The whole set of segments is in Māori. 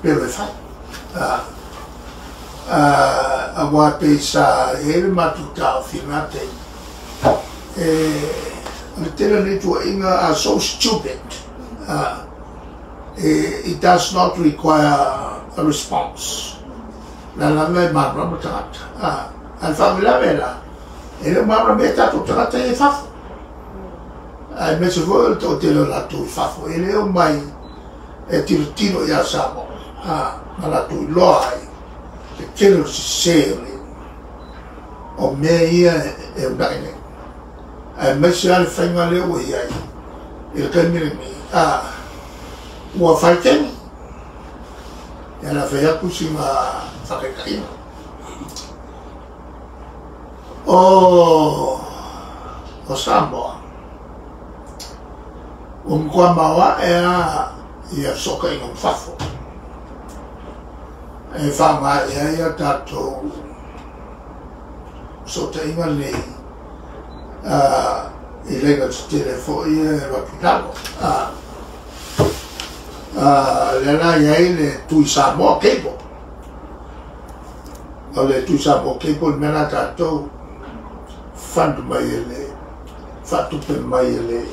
pele fai. A wa pe sa ele matuta finate. The tenant inga are so stupid. It does not require a response. La langa mabra matat. Al famila vela. Ele mabra meta to trata e fafo. Ai me se vol to te la tu fafo. Ele o mai e tiro ya samo. Mala tu loai. The killer sailing. O me ia e udaine. Ai me se al fenga le o ia. Il camire mi. Ua faiteni. E la fea kusima whakekaina. O Samoa. O mkua mawa ia soka ino mwhafo. E whanga ia tatou sota inga nei i lenga telefo ia rapitalo. Lena iai le tui Samoa Cable. O le tui Samoa Cable mena tatou whandu mai ele, whatupe mai ele,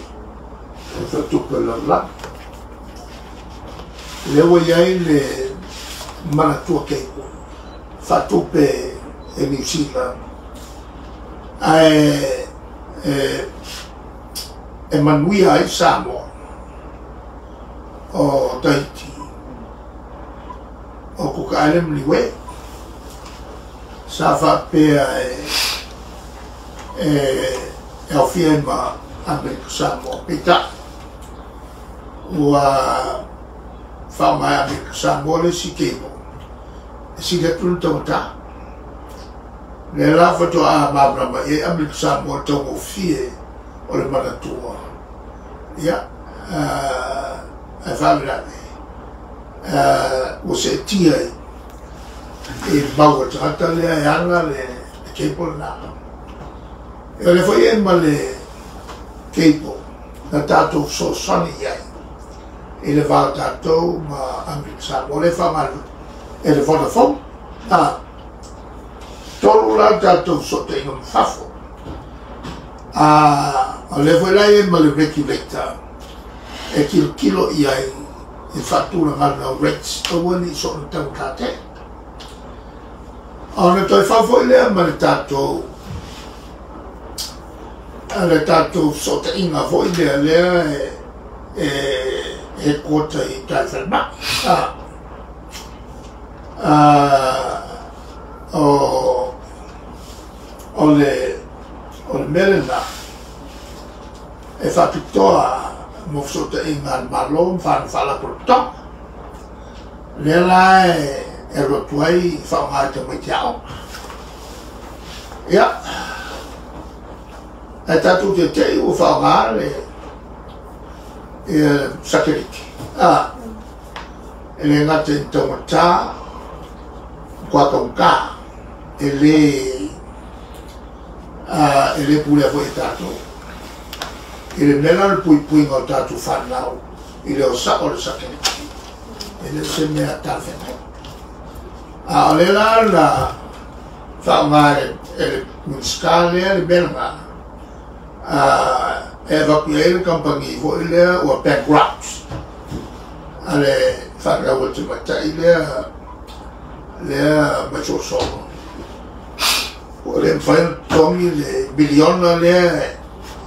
whatupe lala. Lewa iai le Manatua Cable, whatupe e New Zealand. E manuia ai Samoa. O Tahiti, o Cook Island liwe, sa whapea e awhia ma Amerika Samoa pita. Ua whaungai Amerika Samoa le si Cable, si le tunu taumata. Le la whatoa mabrama e Amerika Samoa tau fie o le Manatua. Ia, ai whamerane. O se tia e maua tata lea e anga le Cable na. E le whai e ma le Cable na tātou so sani iai. E le wā tātou ma Amerika Samoa. Le whamaru e le Vodafone. Tolu la tātou so te inga mwhafo. O le whai lai e ma le regulator. E kilo iai e whatura ngana o rates o wani so na tau tate. O na toi whawho i lea ma le tātou so te inga fo i lea e kota i tai whanma. O le melena e whapitoa mo so te inga malo whala prota. Lela e rotuai whaungai te mai te ao. Ia. E tatu te te u whaungai e sakiriki. E le ngate taumata kua kaunka e le pule fo e tatu. I le mena le pui ngā tātou whanau, i le o sako le sakiriki, i le se mea tāwhenai. O le la whaunga e le municipalea le mena e waku e le kampangi fo i lea ua bankrupt. A le whanau te matai lea machosono. O le mwhaina tongi le miliona lea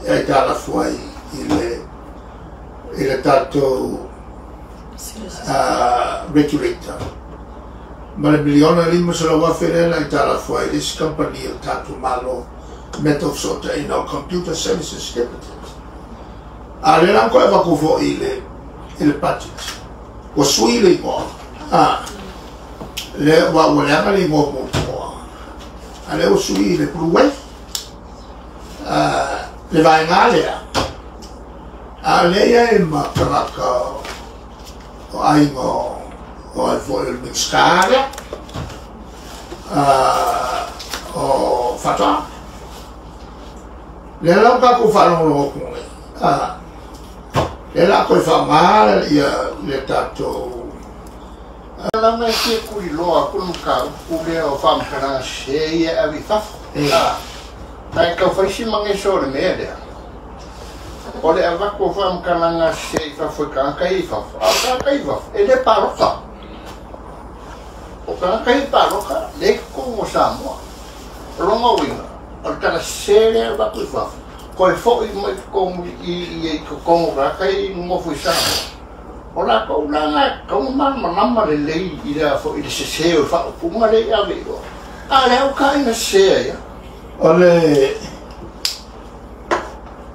e tala fuai i le tātou regulator. Ma le miliona lima sa la wawherena i tala fuai this company o tātou malo metal sota i no computer services limited. A le lang ko e wakufo i le budget. Wa sui le mo. Le wa waleanga le mo mo. A le o sui le pruwe. Le vai ngā lea. A lea e ma karaka o aingo o ai fo il mixkare o fata. Le lau ka ku whanau o kune. Le la koe whamara ia le tatou Ala mai ke kui loa kunu ka kule o fam kana se ia avi fa. Tai ka faisi mange sore me dia. Ole ava ko fam kana nga se fa foi ka kai fa. Ka kai fa. Ele paroka. O ka kai paroka le ko mo samo. Rongo winga. Al kana se le va ku fa. Ko e fo i mo ko i ko ra kai mo foi samo. Ora ko nga ko man manama le lei ida fo ida se o fa punga le ave o ale o kai na se ya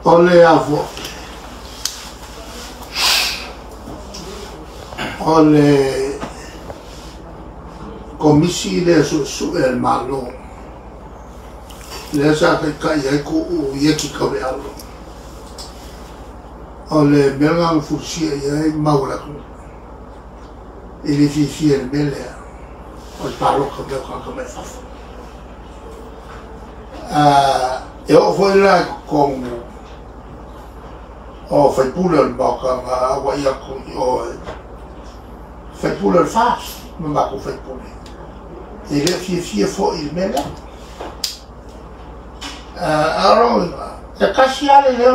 ole avo ole komisi le su el malo le sa kai ai ko o ye ki ko le alo ole melanga fusia ia maula ku ele fifia le mele o palo ko me ko me fa eu foi lá com o foi pula o boca ma wa ia ku o foi pula fast ma ko foi pula ele fifia fo il mele aro e casiale le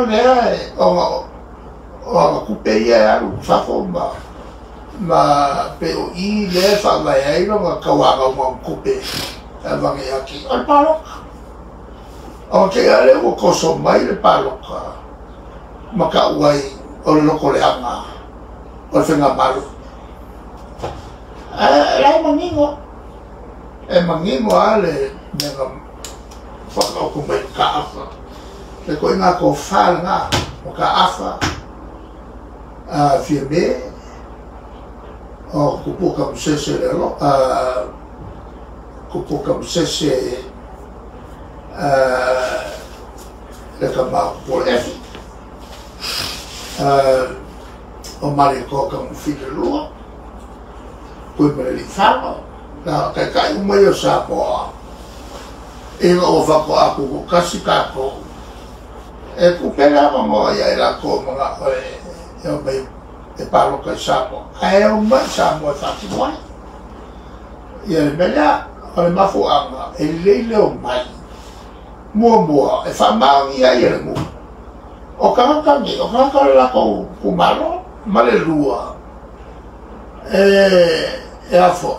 o kupe ia alu fafo ma pe o I le fa mai ai no ma kawaga mo kupe vange aki al palo o ke ale o koso mai le palo ka ma ka wai o lo ko le anga o fenga malu la mangingo ale nega fa ko mai ka afa le ko ina ko fa nga o ka afa firme o kupuka msese lelo kupuka msese le kama por efi o mari ko ka mfile lua ko me le fama na ka ka u mai sa po e o va ko aku ko kasi ka ko e ku pela mo ya era ko mga eu bem e paro que sapo é uma sapo fácil não é e ele melhor olha mas foi água ele leu mais moa e fama e aí ele o cara lá com o malo malelua é a foi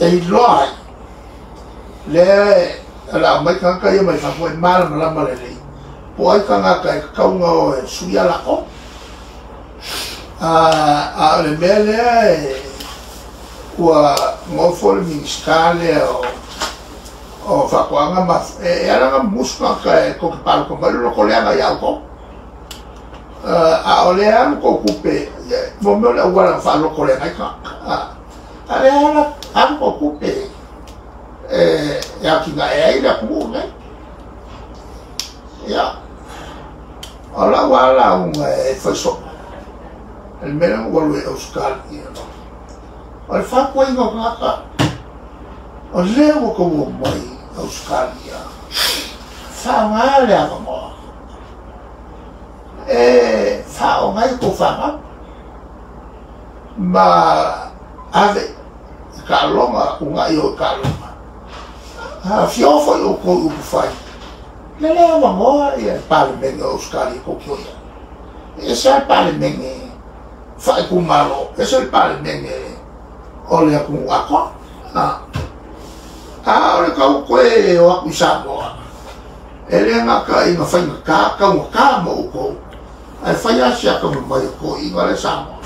e loi le la mai kan ka mai fa foi mal la malele poi kanga kai kaunga suia la ko le mele kwa mofol minskale o fa kwanga ma era nga muska kai ko palo ko malo ko le nga ya ko ole am ko kupe mo me le wala fa lo ko le nga ka ale ala am ko kupe ya ki nga ida ku ne ya ala wala foi só el mero vuelve a buscar y al fa cuando acá os levo como mai a buscar ya fa male a como fa o mai ko fa ma ave kalonga unga yo kalonga fiofo yo ko fai le leva moa e pale menga Oscari kokioia. Ese è pale menga fai ku malo. Ese è pale menga ole ku akwa. Ole ka koe o aku samoa. Ele nga ka inga fai ka mo ko. Ai fai asia ka mo mai ko inga le samoa.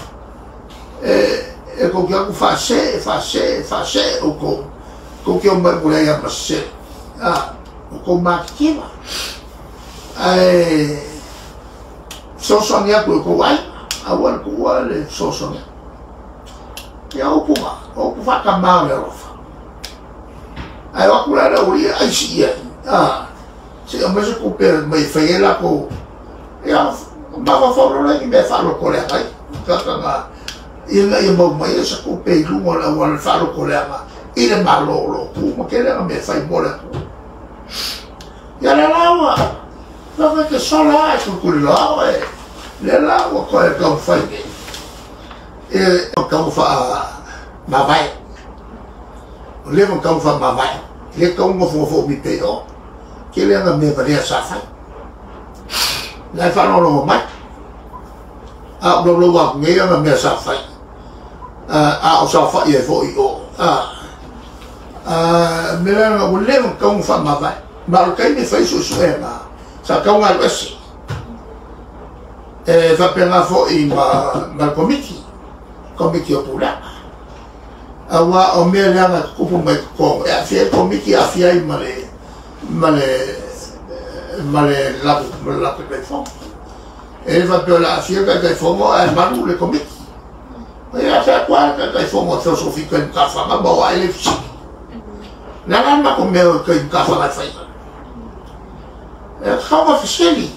Ko kia ku fase o ko. Ko kia mai ku le ya mase. Con macchina so sonia ko wai awal ko wale so sonia ya o fa ka ma le rofa ai wa ku la uri ai si se o me se ko per mai fela ko ya ba fa fo le me fa lo ko le ai ka nga ina ia mo mai se ko pe lu mo la wal fa lo ko le ma ina ma lo ku mo ke le me fa mo le ya la lawa no que sola es un culo le lawa con el confine kau fa ma vai le kau fa ma vai le kau mo fo mi te o ke le nga me pa le sa fa la fa no lo mai a lo wa nge nga me sa fa a o sa fa ye fo i o me le nga le kau fa ma vai ma kai me fa su nga sa kau nga si fa pena fo i ma komiti o pula awa o me le nga kupu mai ko e fie komiti a fie i male la kai fo e fa pe la fie kai fo mo e manu le komiti e fa kwa kai fo mo so fi kan ka fa ma bo ai le fi la ma ko me kai ka fa la fa e khawa fi sheli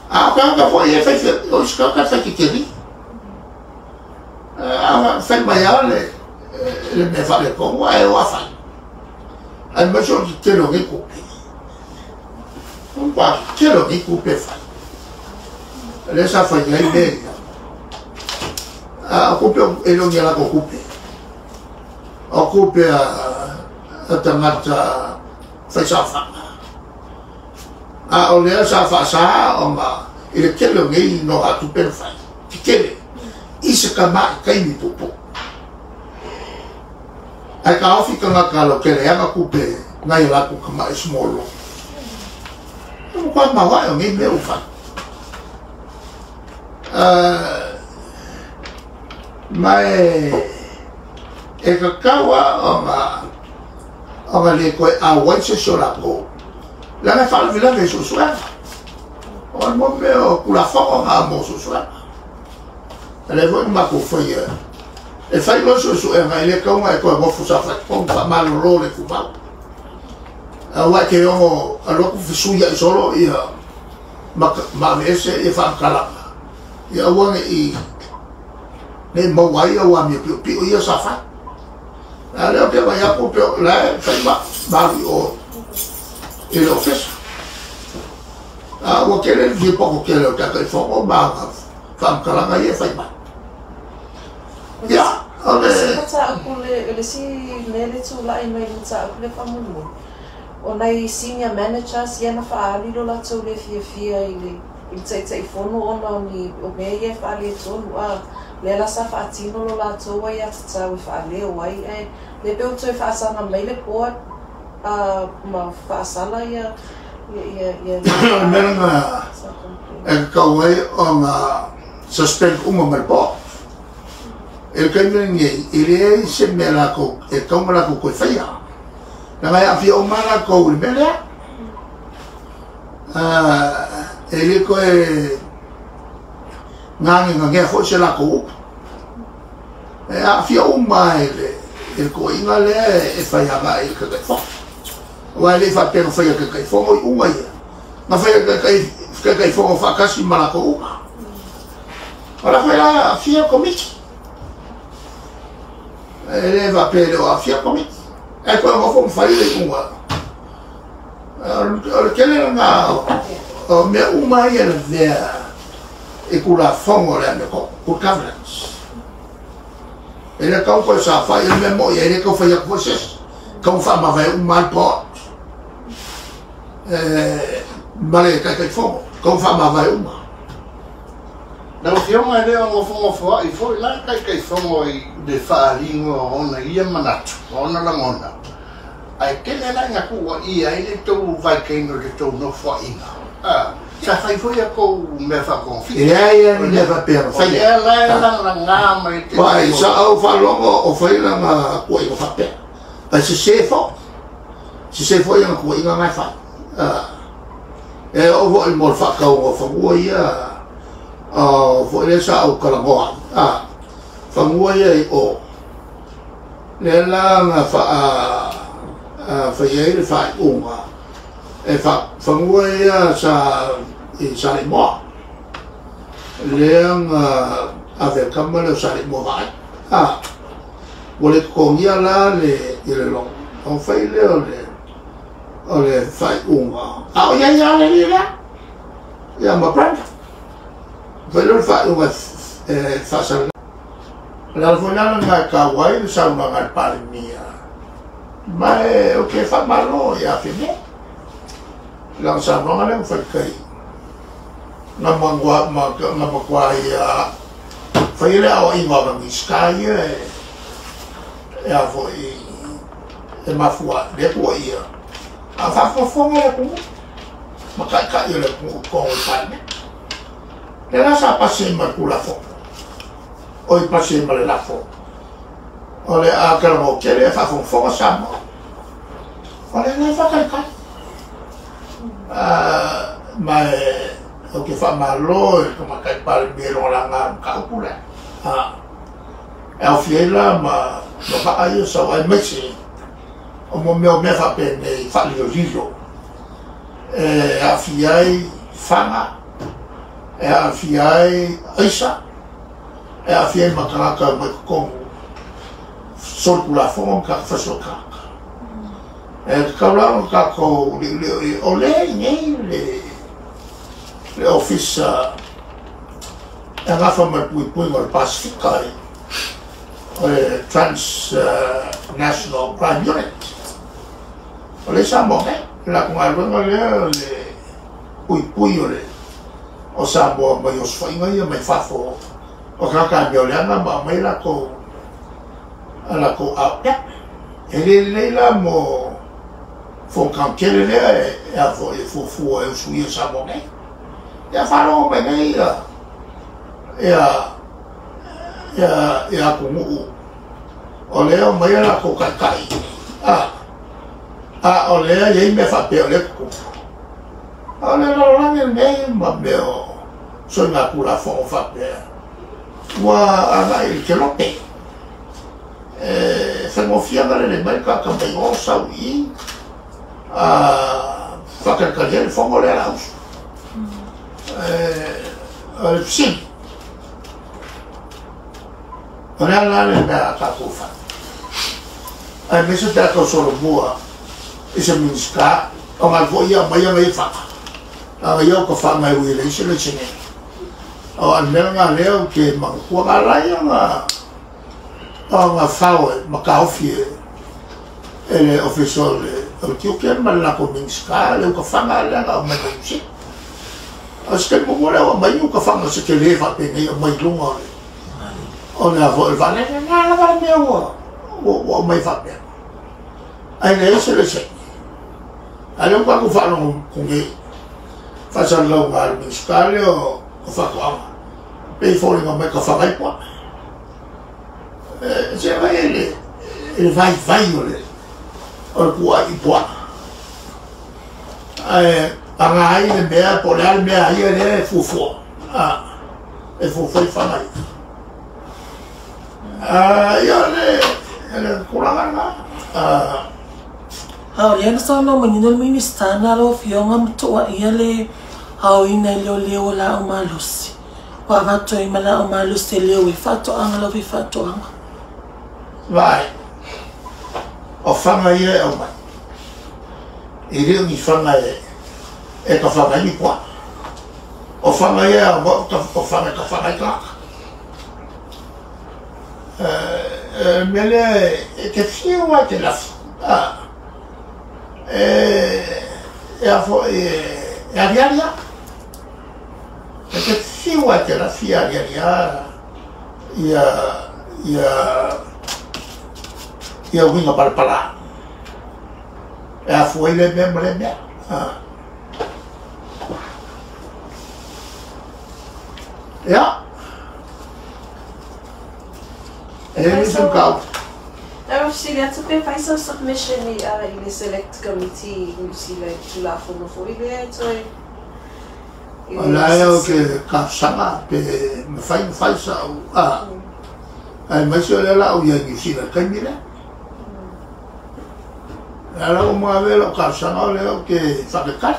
ka fo e fa o ska ka fa ki fai mai ale le me fa le ko wa e wa fa ai ma so ki lo ke ko un pa ke lo ke ko pe fa le sa fa ya ide ko pe e lo ngi la ko pe o ko pe a tamata fa sa fa o le sa fa sa o ma ile ke lo ngi no a tu pe fa ki ke isa ka ma kai ni popo ai ka ofi ka nga lo ke le anga kupe ngai la ku ka ma smolo no kwa ma wa ngi me u fa mai e ka kawa o ma le ko a wa se so la ko la me fa la me so so o mo me o ku la fa o ma mo so so ele foi uma coisa e fai lo so ele ka uma ko mo fusa fa ko pa mal lo le ku ba wa ke o lo ku fisu ya solo ia ma ese e fa kala ia wa i ne mo wa ia wa mi pi ia sa fa ale o ke va ya ku pe la fai ba o ele o fes wa ke le vi poco ke le ka fo o ba fa kala ga ia fai ba ya ole sa aku le si nele tu la i mai sa aku le famulu o nei senior managers ia na fa ali lo la tu le fia i tsai fono ona ni o me ia fa le tu wa le la sa fa tino lo la tu wa ia tsa wa fa le wa i le pe tu fa sa na mai le board ma fa sa la ia meranga e ka wai o nga suspend uma mal po el que ngi ile se me la ko e como la ko fai na mai afia o mala ko le bele ele ko e ngangi ho se la ko e afia o mai le ko inga le e fai ba e ka fo wa le fa pero fai ka fo o uma ia na fai ka fo fa kasi mala ko ora fai la afia komiki ele va per a fia komiki e ko mo fo fai le kunga ke le nga o me uma ia le e ku la fongo le me ko governance ele ka ko sa fai le mo ele ko fai ko ses ko fa ma vai un mal po male ka fongo ko fa ma vai uma na o fio mai le o fongo i foi la kai fongo i de faringo ona ia manatu ona la ngona ai ke le la nga ku i ai le to vai ke no le to no fo ina sa fai foi ko me fa confi ia ni va per fai la nga mai te vai sa au fa longo o fai la nga ko i fa per pa se fo ia ko i nga fa e o vo il mol fa ka o fa ia fo le sa au kala ngoa fa mua ia o le la nga fa ia le fa unga e fa mua ia sa le mo le nga ave kamala sa le mo vai o le kongia la le long on fa o le fa unga o ia le la ia ma pranda Foi lo fa unga fasal la volana nga kawai sa mga palmia mai o ke fa malo ya fine lang sa mga lang fa kai na mangwa na makwa ya fa ile au inga ng sky ya vo e mafua de po ia a fa fo nga ko maka ile ko palme era sa passer marcula fo o passer mal la fo ole a calmo che le fa fo sa mo ole ne fa calca ma o che fa malo come che par biro la ngam ka pula e o fiela ma no fa aio so ai mexi o mo me fa pene fa lo lilo a fiai fanga e a fiai aisa e a fiai makaraka mai kongo sorkula fong ka fasoka e kaula ka ko ole nei le office e nga fa mai pui ngol Pacifica National Crime Unit ole sa mo la con algo le pui ole o sa mo mai os fa inga mai fafo o ka ka violana ma mai la ko a ele la mo fo kan kele le e a fo fu e su ia sa mo nei ya fa lo me nei ya ko mu o le o mai la ko ka kai o le ye me fa pe o le ko ole lo lang nei ma meo so na pula fo fa pe wa ana il che lo pe se mo fiaba le merca ka pe o sa wi fa ka il fo le la us sì ora la na ta ko fa ai me so ta ko solo bua e se mi ska o ma voia mai fa yo ko fa mai wi le chile chine o an nga leo ke ma ko ga la ya nga fa ma ka ofie ele official o que ma la ko min ska le ko fa nga la nga ma ko chi aske mo mo la ma yu ko fa nga se ke le fa pe ne mai lunga o na vo va le na la ba me o mai fa pe ai le chile chine ale ko fa no ko fasan lo ngal municipale o fa ko pe fo nga me ka fa mai po se vai ele vai ole o ko ai po anga ai le mea po le al mea ai ele fu e fu fa mai yo le kuranga Hau yang sama menginul minister nalo fiong tua iale hau ina leo la umalusi wa vato imala umalusi leo ifato angalo ifato ang vai o fanga ye o mai iri ni fanga ye e ka fanga ni kwa o fanga ye o fanga ka mele ke fio wa te la a diaria perché si vuoi che la sia diaria io vengo per parlare e a fuori le mie ja e mi sono cauto. Obviously, that's a bit of a submission in the select committee. You see, like, to laugh on the four years. Olha, eu que cansava, me faz mas olha lá, o Yang Sina Camila. Ela uma vez o cansava, olha o que faz cá.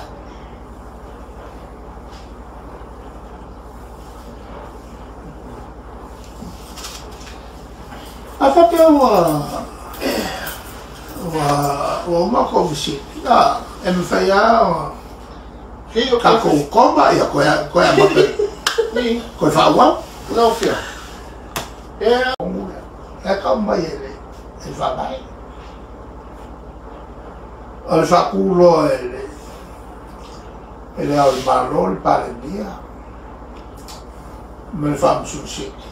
Até uma coisa é me falhar que o coma e a coisa mais bem coisa fala No fia. E ka mai ele whamai. O le whakulo ele au i malo, le pare nia. Me le whamsusiki.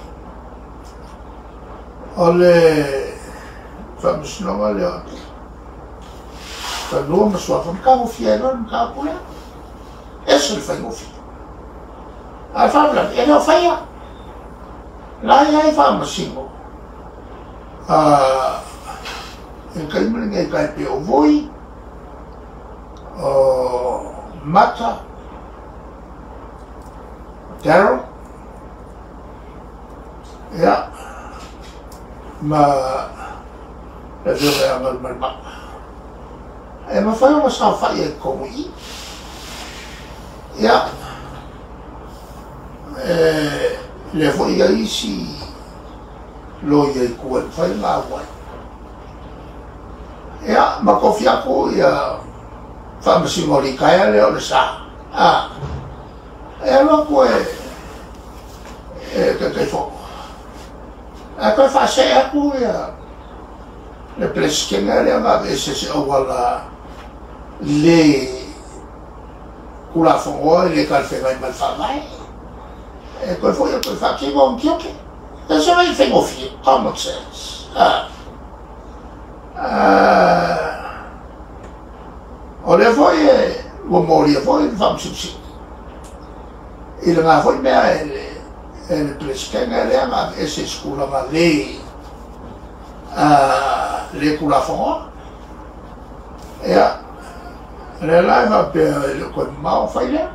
O le whamsunonga le oti. Ka lua masua whamka ngofia e non, ka pula. Ese le whaingofia. A whamla, e leo whaia. Lai ai whamasingo. E kaimere ngai kai pe o voi. O Mata. Daryl. Ja. Ma le vere angal malma. E ma whai o sa whai e kongi. Ja. Le foi a isi lo ia i kua whai ngā wai. Ia, ma kofi ako ia whamasingo li kaya leo le sa. Ia lo koe ke whoko. A koe whase ako ia le pleskenga lea ngā vese se awala le kula whongoa le kalwhengai malwhamai. E koe foi a koe whakingo on kioke. E se mai whengofi, common sense. O le foi e ua mori a foi le whamsipsi. I le ngā foi mea e le pleskenga e lea ngā e se skula ngā le kula whongoa. Ea, le lai ma pia le koe mao whai lea.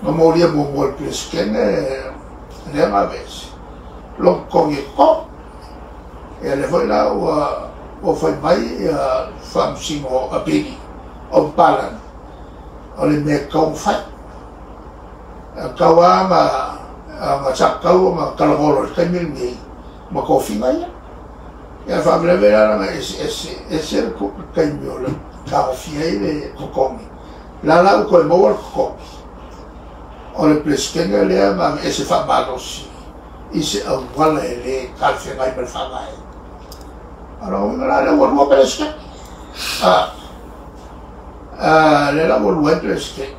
Memoria mo plesken le nga vez. Lo kongi ko. E le foi la o foi mai whamsingo a pini. O palan. O le me kong fai. Kawa ma chakau ma kalagolo kaimil mi ma kofi mai. E whamle vera nga ese kaimio le kaofi ai le kokongi. La u koe moa kokongi. O le pleskenga lea ma e se whamalosi i se awala e le kalwhengai mal whamai. Ara o inga le warua pleskenga. Le la warua pleskenga.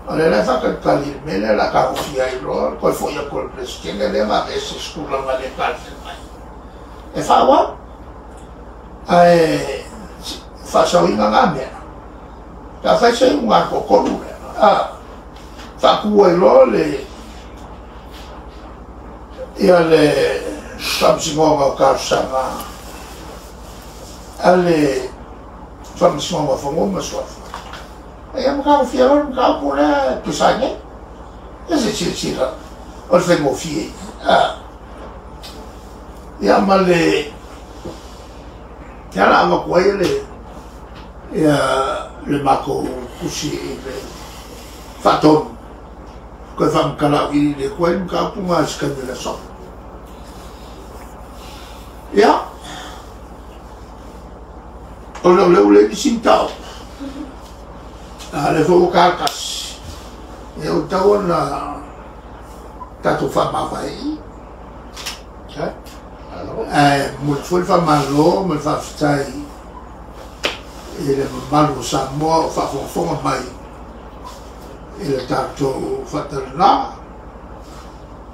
O le la whakakali me le la kaofia i roa koe foia koe pleskenga lea ma e se skula ma le kalwhengai. E whawa? Whasau inga ngā mea. Ka whaisai unga kokonu lea. Whakua i loa ia le whamsingonga o kārsanga a le whamsingonga whangonga suafa. Ia mkao fia lor, mkao kore pisange. Ia se sira o le whengo fie. Ia ma le tiara ama kua ia le mako kusi i le whatonu. Koe whamkala i le koe mga punga skani le so. Ia. O leo le ni sintao. Le fo kakasi. E o tau na tatu whamawai. Mul foi whamalo, mul whaftai i le malu Samoa o whafonga mai. I le tātou whatarana.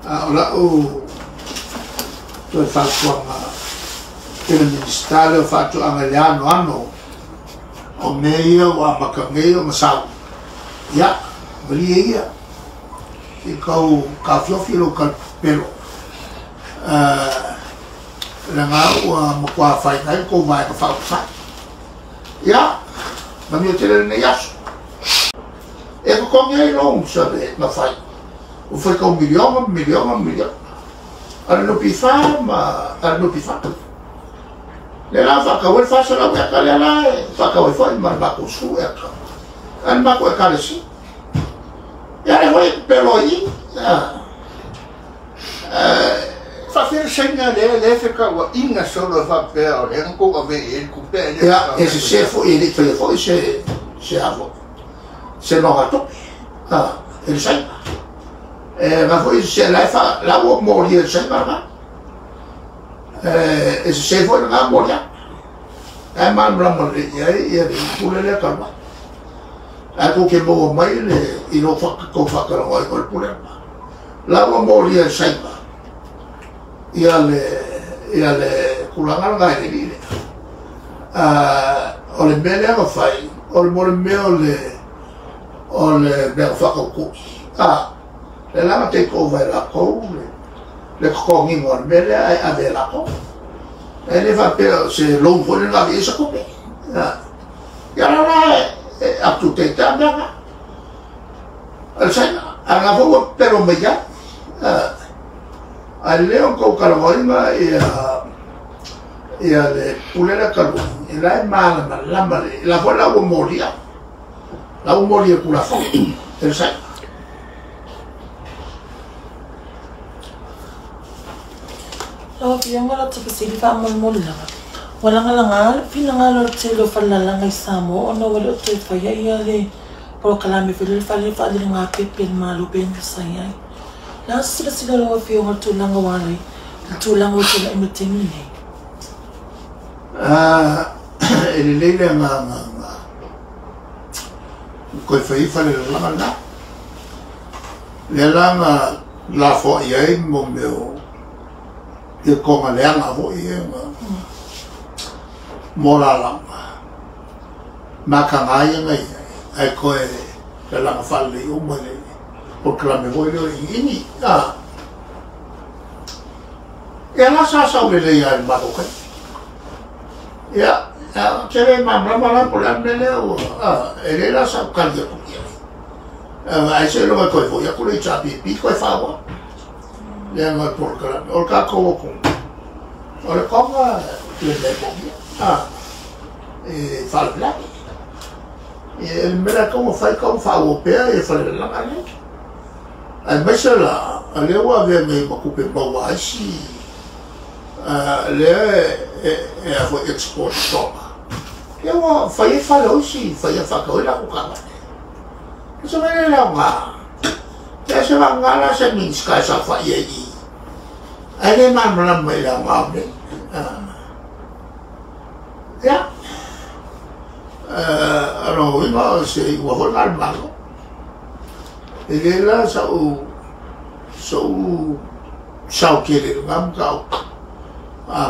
O lau toi whatuanga i le ministale o whatuanga le ano o meia o amakangei o masau. Ia, malia ia. I kau ka whiofi lo ka pelo. Le ngā ua makua whaingai kou vai ka whautai. Ia, mami o tere nei aso. E ko kongi ai long sa le na fai. O foi ko miliona. Ara no pifa ma ara no pifa. Le la fa ka wel fa sa la ka le la fa ka wel foi ma ba ko su e ka. An ba ko ka le si. Ya le foi pelo i. Fa fer senga le fica o inga solo fa per e ko ave e ku pe. Ya, ese se foi ele foi se avo. Se no gato. el sai nga foi se la fa la wo mori el sai ma se foi nga moria ai man ramon ia pulele kalma aku ke bo mai le ino fa ko fa ka oi ko pulele la wo mori el sai ma ia le kulanga nga ni o le mele a fai o le mole me o le be fa ko le lama te ko vai la ko le ko ngi mo mele a ve la ko ele va per se lo vuole la visa ko ya la a tu te tanda al sai a vo pero me ya al leon ko kalorima e le pulera kalu e la mala la bola o moria pula fa el sai lo yang wala to pasili fa mol la wala nga fina nga lo telo fa la nga isamo ono wala to fa ya le pro kalami fa le nga pepe malu ben sa ya la sila lo fi o to langa wala to langa o to la imitemine ele leile nga ko fai fa le langa la fo ia mo meu e ko ma le nga fo ia morala ma ka ngai ngai ai ko e la fa le o mo le o kla me voi le ini e la sa le ia ma ko ya cere mamma por la mele o ele la sa caldio tutti ai se lo ko vo ya kule chapi pico e favo le ma por kala o ka ko ko o le ko le e fa bla e el mera como fai con favo pe e fa la mane ai mesela ale wa ve me ko pe ba shi le a foi export top eu fai hoje fai fa ko la ko ka so me la nga ya se va ngala se min ska sa fa ye i ai man man me la nga me ya alors oui moi c'est ou voler mal et là ça sao ke le ngam ka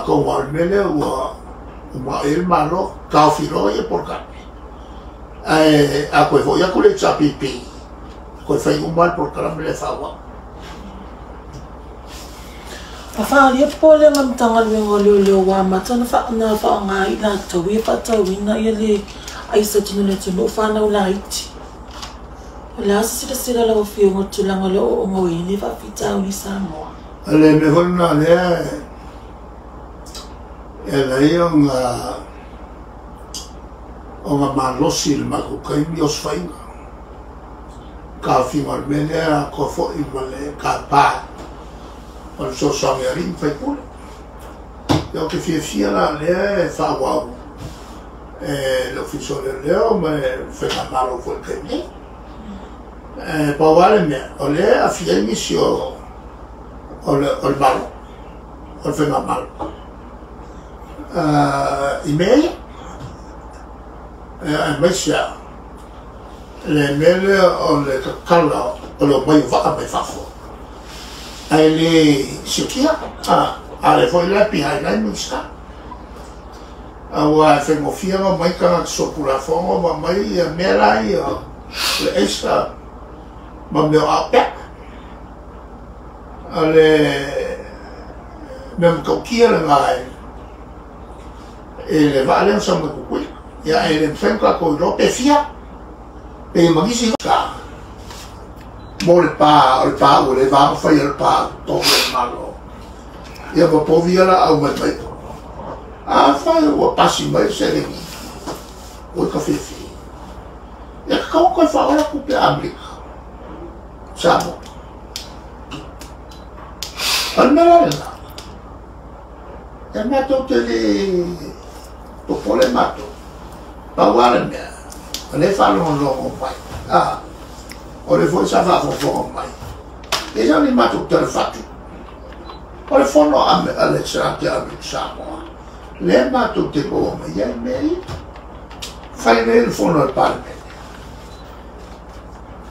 ko wal mele wa el malo ka filo e por ka a ko vo ya ko le chapipi ko fai un mal por ka mele fawa fa ali pole ngam tangal le wa matana fa na fa nga ila to we fa to wina yele ai sa tino le tino fa na light la sila la fi ngo tulanga lo ngo ini fa fita uni samo ale me honna le e nga malosi le mako kai mi os fai ka fi mal mele ko fo I male ka pa on so so me rin fai pure yo che fia la le fa wow l'ufficio leo me fe malo fo che mi pa vale me ole a fia misio ole malo ole fe malo email Messia le mele o le kala o le mai va mai fafo ai le sikia ale foi la pia la muska awa fe mo fia mai kana so pula fongo ma mai mera io le esta ma me a pe ale nem ko kia ngai e le vale so mo ku ya ele sempre ko ro pe fia pe magisi ka mol pa o le va fa il pa to malo ya va po via la au mai fa o passi mai se le o ka fi ya ko fa ora ku pe amrik sabo almera ya ma to te le to pole mato pa guarda me le fanno un logo poi o le foi sa fa'afofoga mai e sa ni matou talafatu o le fono a le serante a me Samoa le matou te ko mai ai mei fai le fono al parme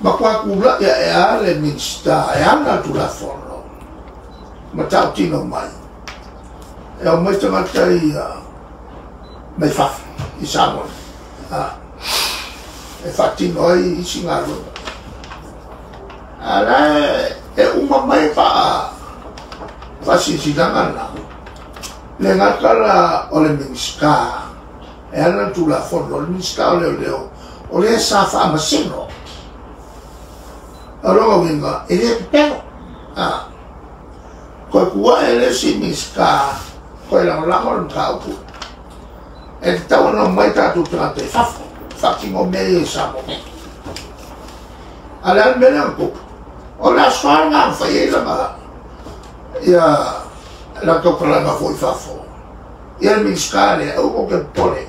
ma qua kula ya e ale minsta e ana tu la fono ma tau tino mai e o mai tangata i mai fafi i Samoa e fatino ai i Singaru ala e uma mai fa sisilanga le ngakala o le minska e ana tu la fono le minska o leo o le sa fa masino aloha winga e le pelo ko kua e le si minska ko e lango le kaupu e te tau no mai tatu tangata e fafo fucking o mei e sa mo ala mele anko o la soanga fa ye la ia la kopala ma foi fafo ia mi scale o che pone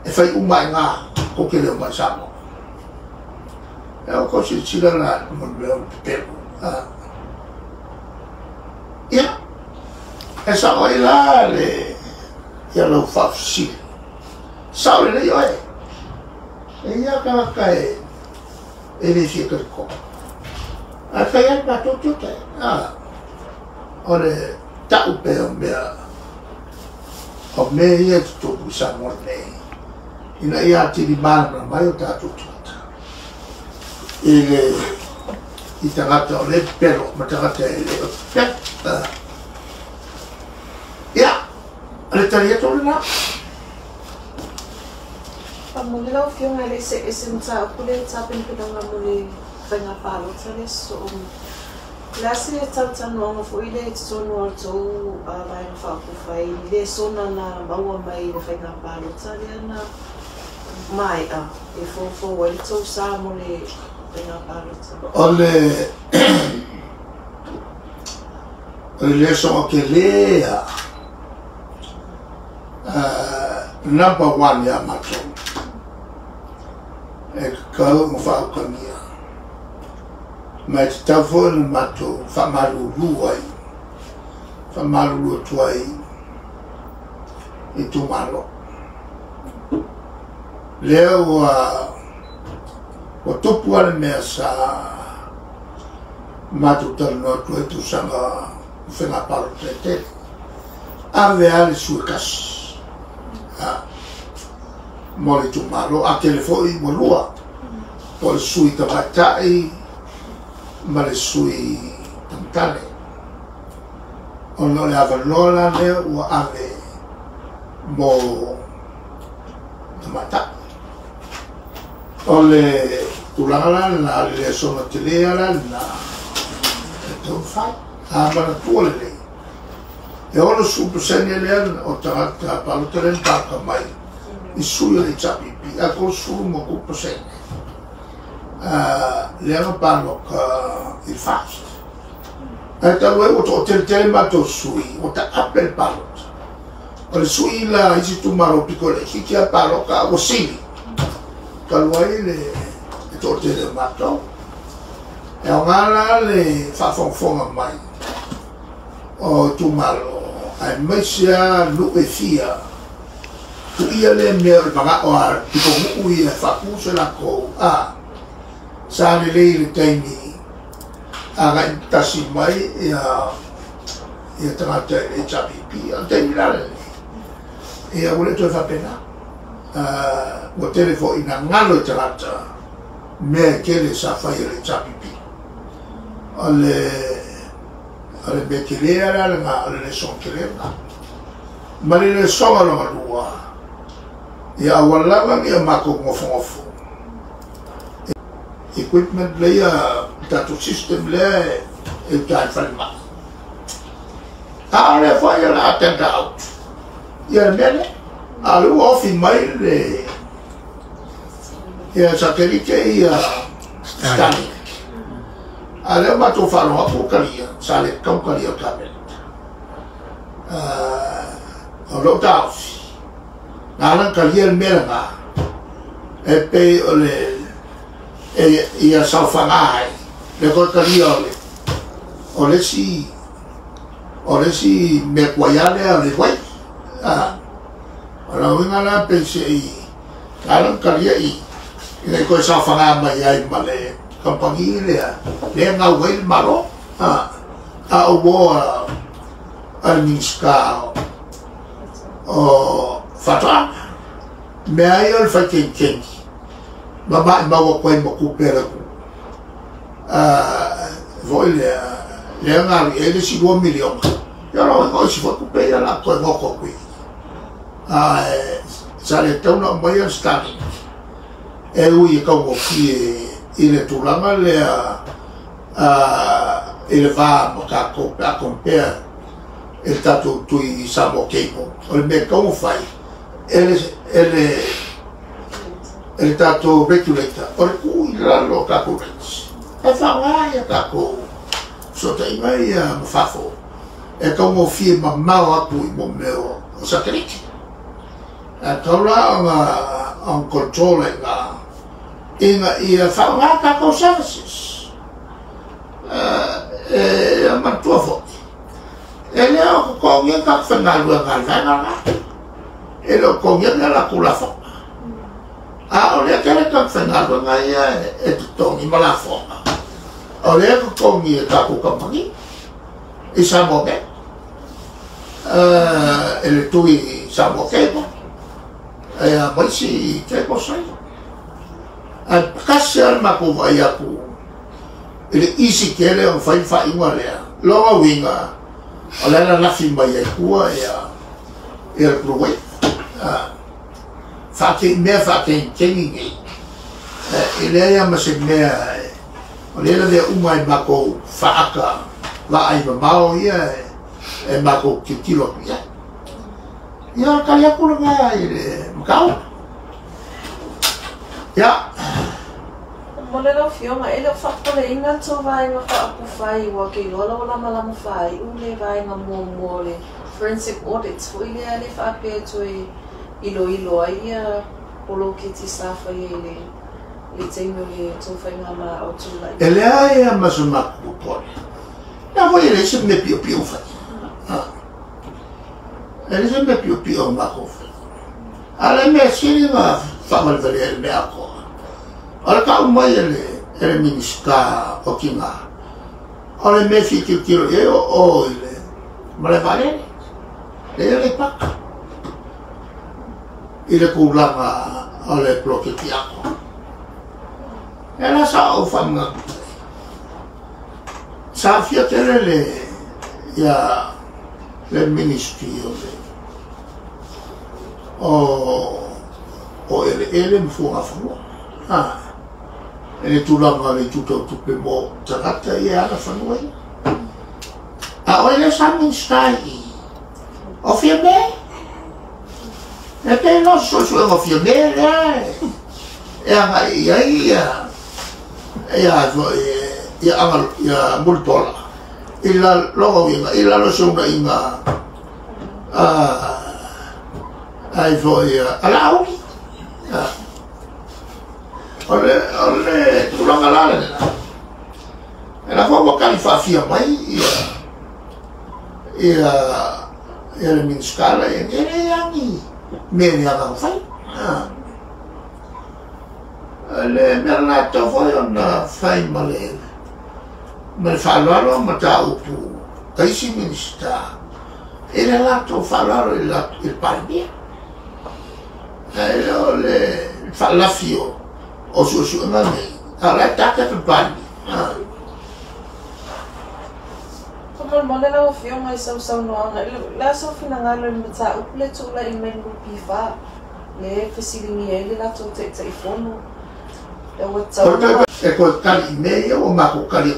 e fai un mai nga o che le masamo e o così ci la non vedo per ia e sa oi la le ia lo fa sì sa le io e ia ka e le si che co a fai ma tutto te ore tau pe o me ia tu sa mo nei ina ia ti di mana mai o tatu tuta i tangata o le pero ma tangata e le ia ale taria tolu na Pamuli lau fiong ale se esenza kule tapin pinanga muli venga palo tale so lasi e tau anga fo ile sono al tau vai na fa ku fai le sona na maua mai le venga palo tale na mai e fo wali tau sa muli venga palo tale le so che lea number one ya mato e kau mo fa kamia ma te tafo na mato fa malulu ai fa malulu tuai e tu malo leo o topu ale mea sa mato tarno tu e tu sanga fenga palo tete ave ale sue kasi mole tu malo a telefoni mo lua po le sui tamatai ma le sui tamtale ono le avanola le o ave mo tamata o le tulala la le sono telea la tu fai ma tu le e ono su persone le o tangata palo telen paka mai i sui le chapipi a ko su mo ko persone le ano palo ka il fast e ta luego to tel ma to sui o ta apple palo o le sui la isi tu maro piccole chi ti palo ka o sili ka luai le to tel ma to e o ngala le fa fonga mai o tu malo ai mesia lu e fia tu ia le me paga o ar tipo mu ia fa se la ko sa le taimi aga tasi mai ia trata e chapipi al terminale e a voleto fa pena o telefo ina ngalo trata me che le sa fa le chapipi ale bekelea la le son kelea ma le son ala lua ya wala ya mako ngofo equipment le tato system le e ta falma ale fa ya la attend out ya mele alu ofi mai le ya satellite ya Starlink ale ma to fa no ko kalia sale kau kalia kabel lo taus na kalia mera e pe ole ia sauwhangai le koe karia o le si me kuaiale a le wai o la winga la pense i karan karia i le koe sauwhangai mai ai ma le kampangi le ngau wai le maro a o boa al minska o fata me ai al fakin mama mau koe mo kupera ku voi le ngali ele si 2 milion ya ro ko si fo kupera la koe mo ko kui sa le tona mai al stani e ui ka mo ki ile tulanga le ele va mo ka ko a compare il tato tui samo keipo o le me como fai ele tato regulator o le kui lalo kako rents e whangai a kako so te ingai a mawhafo e como fie mamau aku i mo meo o sakariki a taura ang control inga i a whangai kako services e a matua fo ele o kongi ka whangalu a ngalanga ele o kongi la kula fo o le kere ka whangalu ngai e tutongi malafo o le o kongi e ka kukampangi i Samoke ele tui Samoke e a maisi te kosai a kasi al mako vai aku ele isi kele o whai inga lea loa winga o le la fi mai e kua e a prowe fake me fake kengi ele ia mas me o le le umai mako faaka la ai mau ia e mako kitilo ia kalia kula ele makau ya Mole la fionga ele whakpole inga tō vai ngā whaapu whai wa ke rola o lama lama whai ule vai ngā mō le forensic audits fo ile ale whaapea toi ilo ai polo ki ti safa i le teimo le tō whai ngā mā o tūlai. Ele ai a masu maku pole. Nā voi ele se me pio whai. Ele se me pio maku whai. Ale me siri ngā whamarivare ele me ako. Ora ka umai ele ministra o kinga. Ora me fiki kilo o ele. Mare vale. Ele pak. Ele kulanga ole bloke tiako. Ela sa o fanga. Sa fia le ya le ministri o ele me fu afu. Ele tulanga le tuto tupe mo tagata e ala fanuai. Ele sa ministrai o fia me. E te no so o fia me e anga ia anga ia multola ila logo winga ila lo sunga inga ai foi ala au ole tulanga la ela foi o fia mai ia le minskala ele angi me anga fai le mernato foi una fai male me falaro mata upu kaisi minista era lato falaro il palmia le falafio o su nani alla tacca per palmi Como mole la fio mai sau no anga la so finangalo le mata upu le tula i mengu pifa le fesilingi ele la to te telefono e col cali meglio o ma con cali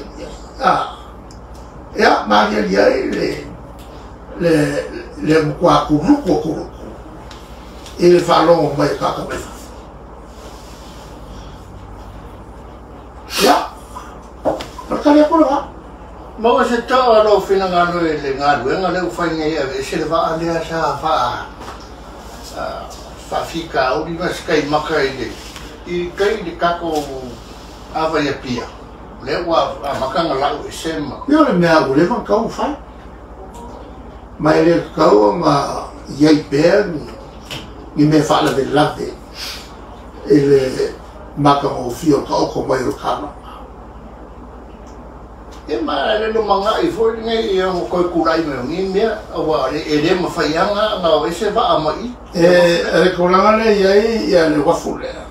ya ma le qua kuruko il fallo mai ka ka ya perché le quello ma se to lo finangalo le ngalo ngale fai ngai se le va andare sa fa fica o di mas kai makai de I kai de kako ava ia pia le wa makanga lau e sema Yo le mea ule ma kau whai. Mai le kau ma iei pēr ni me whala de late. E le maka o fio ka oko mai o kama. e ma le no manga I foi ngai I o koe kurai me ni mea awa e le ma whaianga ngā o ese wa amai E koranga le iei ia le wafu lea.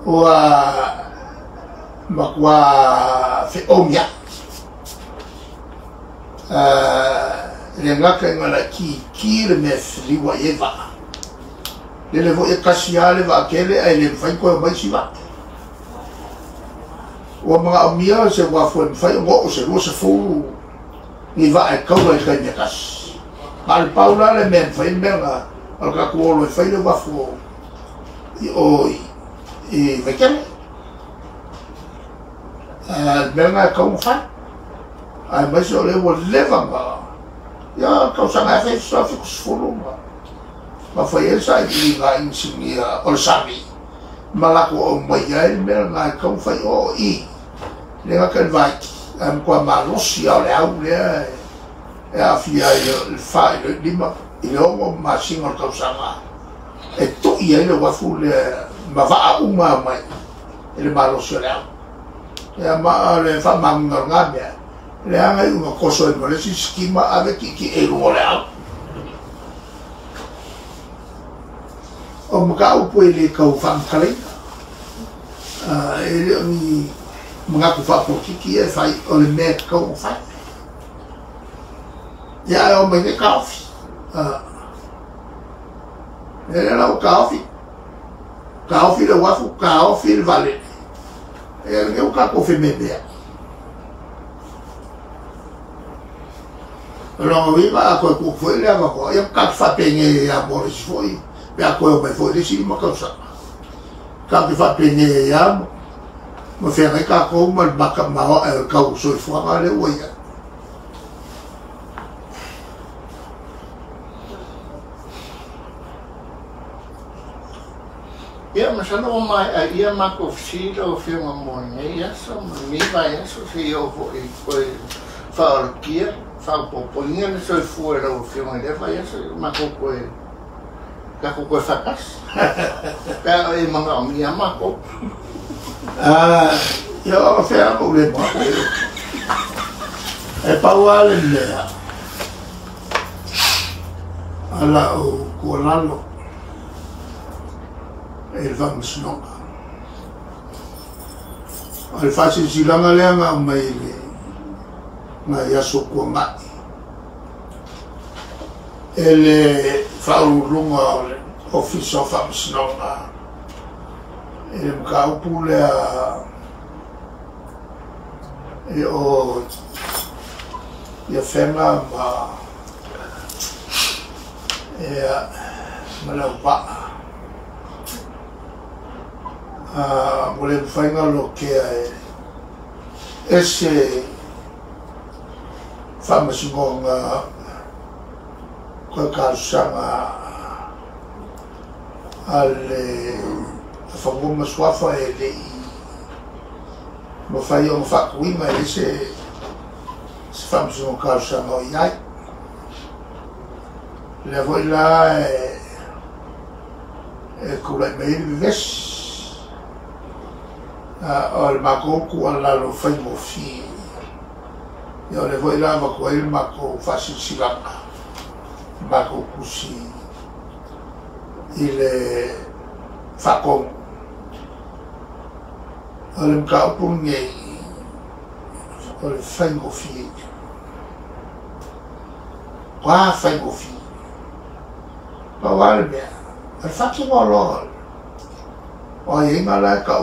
Ua makua fe omia. Le ngaka I ngana ki le me liwa e wa. Le vo e kasi a le wa kele ai le whai koe mai si wa. Ua mga omia se wafu e mwhai o se rua se fulu ni wa e kaua e kai me kasi. Al paula le me mwhai menga al ka kuolo e whai le wafu I oi I vekele. Menga e kau mwhai. Ai mai se o le ua levanga. Ia kau sanga e whai safi kusfulu ma. Ma whai e sa I ngā insingi o le sami. Malako o mai ai menga e kau whai o I. Le ngaka e vaiki. Ai mkua malosi au le au lea e awhia I le whai le lima. I le ongo masinga o kau sanga. E toi ai le wafu le ma vaa uma mai. E le malosi o le au. Ia maa le whamanga ngā mea. Le anga I unga koso e mwere si skima ave ki e rungo le au. O maka upo e le kau whamkalei. E le oni mga ku whapo kiki e whai o le mea kau o whai. Ia e o mai ne kaofi. E le lau kaofi. Kaofi le wafu, kaofi le vale. E le ngeu kako whi me mea. Rongo wima a koe kuk fwoi lea mako. Ia kak whapenge ia mori si fwoi. Pea koe o mai fwoi le si makausa. Kak whapenge ia mo. Ma whenga I kako ma maka maho e kau soi fuanga le ua ia. ia masana o mai a ia mako fsira o whiunga moe nei aso mi vai aso si o I koe whaarakia whaupopoinga ne soi fuera o whiunga I vai aso mako koe kako koe whakas pēr e manga o mi a mako Ia o whea mo le mako e pau ale lea ala o kua lalo e le whamasinonga. Al whasi silanga lea ngā mai le ngā iaso kua mati. E le whaurunga o le office o whamasinonga. E le mga upu lea e o ia whenga ma e malau paa. Mo le whainga lo ke e se whamasingonga koe karusanga a le whangoma swafa e le I mo whai o whakuinga e se whamasingonga karusanga o iai le voi la e kulai mei vesi o le mako ku ala lo fai mo fi yo le voi la mako il mako fasi silanga mako kusi ile fakon o le mka upunge o le fai mo fi kwa fai mo fi pa wale mea al faki mo lo o inga la ka